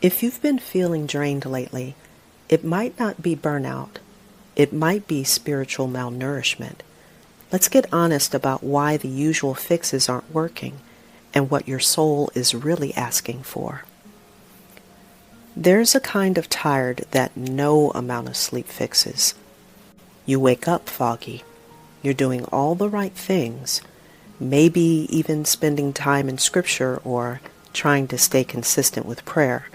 If you've been feeling drained lately, it might not be burnout. It might be spiritual malnourishment. Let's get honest about why the usual fixes aren't working and what your soul is really asking for. There's a kind of tired that no amount of sleep fixes. You wake up foggy. You're doing all the right things, maybe even spending time in scripture or trying to stay consistent with prayer,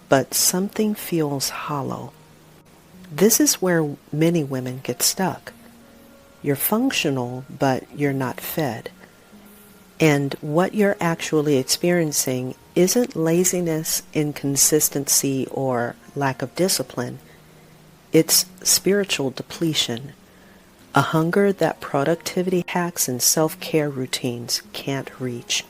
but something feels hollow. This is where many women get stuck. You're functional, but you're not fed. And what you're actually experiencing isn't laziness, inconsistency, or lack of discipline. It's spiritual depletion, a hunger that productivity hacks and self-care routines can't reach.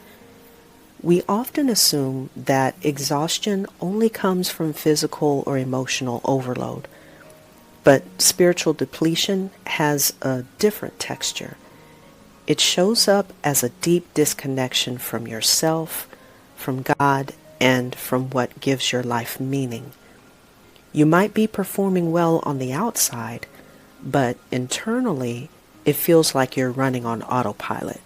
We often assume that exhaustion only comes from physical or emotional overload, but spiritual depletion has a different texture. It shows up as a deep disconnection from yourself, from God, and from what gives your life meaning. You might be performing well on the outside, but internally it feels like you're running on autopilot.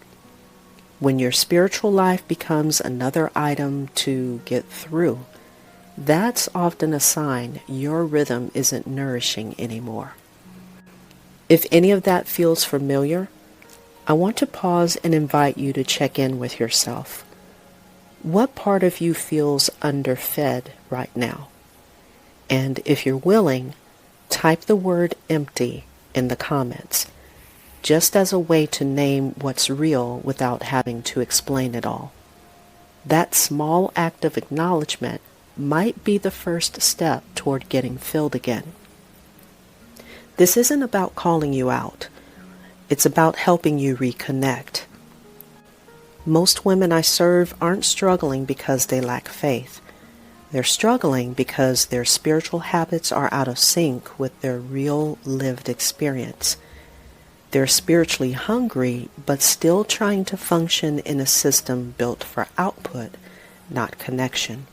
When your spiritual life becomes another item to get through, that's often a sign your rhythm isn't nourishing anymore. If any of that feels familiar, I want to pause and invite you to check in with yourself. What part of you feels underfed right now? And if you're willing, type the word empty in the comments, just as a way to name what's real without having to explain it all. That small act of acknowledgement might be the first step toward getting filled again. This isn't about calling you out. It's about helping you reconnect. Most women I serve aren't struggling because they lack faith. They're struggling because their spiritual habits are out of sync with their real lived experience. They're spiritually hungry, but still trying to function in a system built for output, not connection.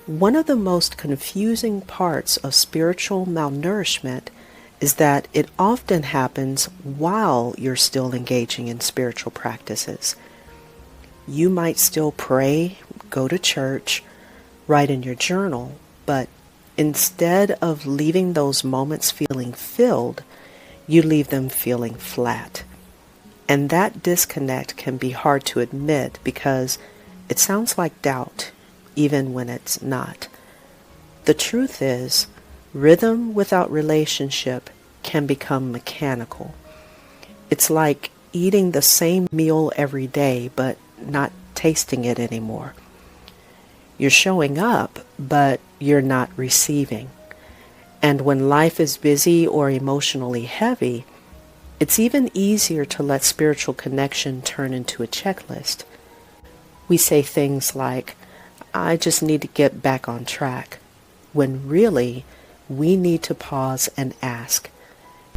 One of the most confusing parts of spiritual malnourishment is that it often happens while you're still engaging in spiritual practices. You might still pray, go to church, write in your journal, but instead of leaving those moments feeling filled, you leave them feeling flat. And that disconnect can be hard to admit because it sounds like doubt, even when it's not. The truth is, rhythm without relationship can become mechanical. It's like eating the same meal every day, but not tasting it anymore. You're showing up, but you're not receiving. And when life is busy or emotionally heavy, it's even easier to let spiritual connection turn into a checklist. We say things like, I just need to get back on track, when really we need to pause and ask,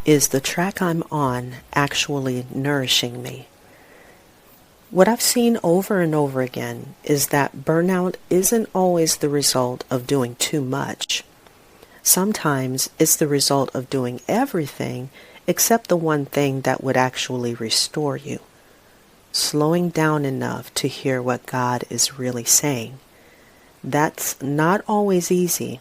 is the track I'm on actually nourishing me? What I've seen over and over again is that burnout isn't always the result of doing too much. Sometimes it's the result of doing everything except the one thing that would actually restore you. Slowing down enough to hear what God is really saying. That's not always easy,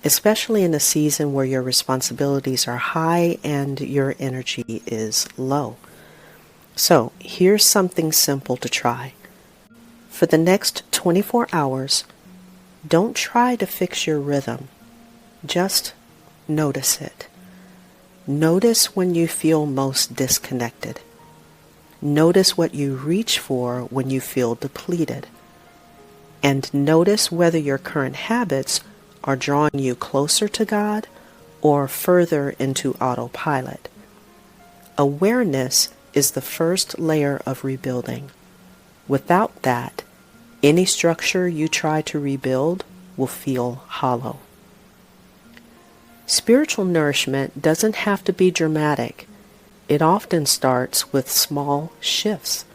especially in a season where your responsibilities are high and your energy is low. So here's something simple to try. For the next 24 hours, don't try to fix your rhythm. Just notice it. Notice when you feel most disconnected. Notice what you reach for when you feel depleted. And notice whether your current habits are drawing you closer to God or further into autopilot. Awareness is the first layer of rebuilding. Without that, any structure you try to rebuild will feel hollow. Spiritual nourishment doesn't have to be dramatic. It often starts with small shifts.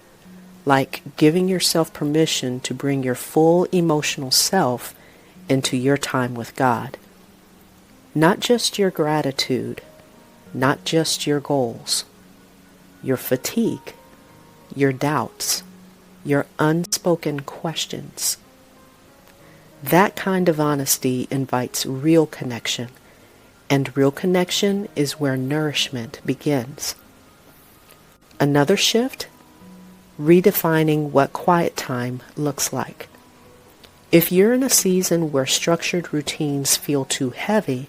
like giving yourself permission to bring your full emotional self into your time with God. Not just your gratitude, not just your goals, your fatigue, your doubts, your unspoken questions. That kind of honesty invites real connection, and real connection is where nourishment begins. Another shift? Redefining what quiet time looks like. If you're in a season where structured routines feel too heavy,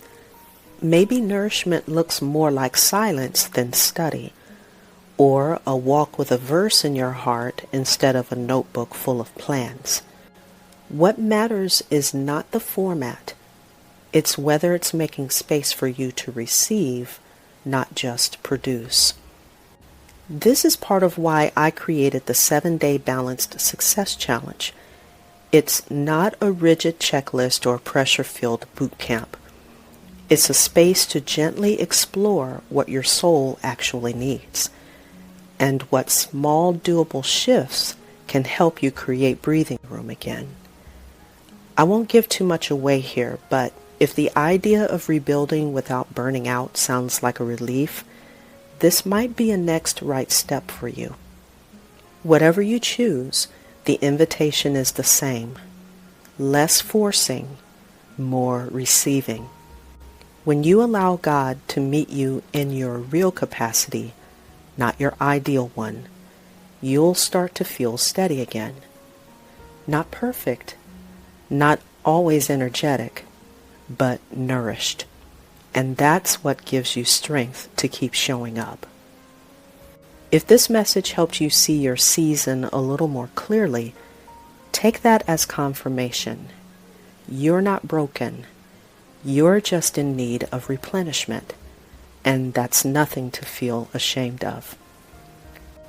maybe nourishment looks more like silence than study, or a walk with a verse in your heart instead of a notebook full of plans. What matters is not the format. It's whether it's making space for you to receive, not just produce. This is part of why I created the 7-Day Balanced Success Challenge. It's not a rigid checklist or pressure-filled boot camp. It's a space to gently explore what your soul actually needs, and what small doable shifts can help you create breathing room again. I won't give too much away here, but if the idea of rebuilding without burning out sounds like a relief, this might be a next right step for you. Whatever you choose, the invitation is the same. Less forcing, more receiving. When you allow God to meet you in your real capacity, not your ideal one, you'll start to feel steady again. Not perfect, not always energetic, but nourished. And that's what gives you strength to keep showing up. If this message helped you see your season a little more clearly, take that as confirmation. You're not broken. You're just in need of replenishment, and that's nothing to feel ashamed of.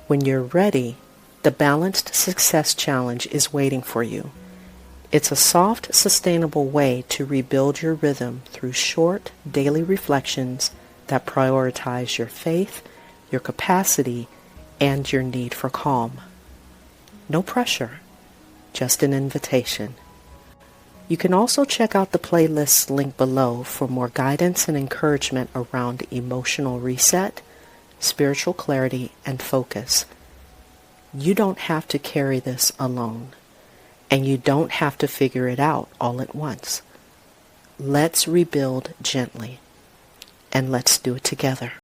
When you're ready, the Balanced Success Challenge is waiting for you. It's a soft, sustainable way to rebuild your rhythm through short, daily reflections that prioritize your faith, your capacity, and your need for calm. No pressure, just an invitation. You can also check out the playlist link below for more guidance and encouragement around emotional reset, spiritual clarity, and focus. You don't have to carry this alone. And you don't have to figure it out all at once. Let's rebuild gently, and let's do it together.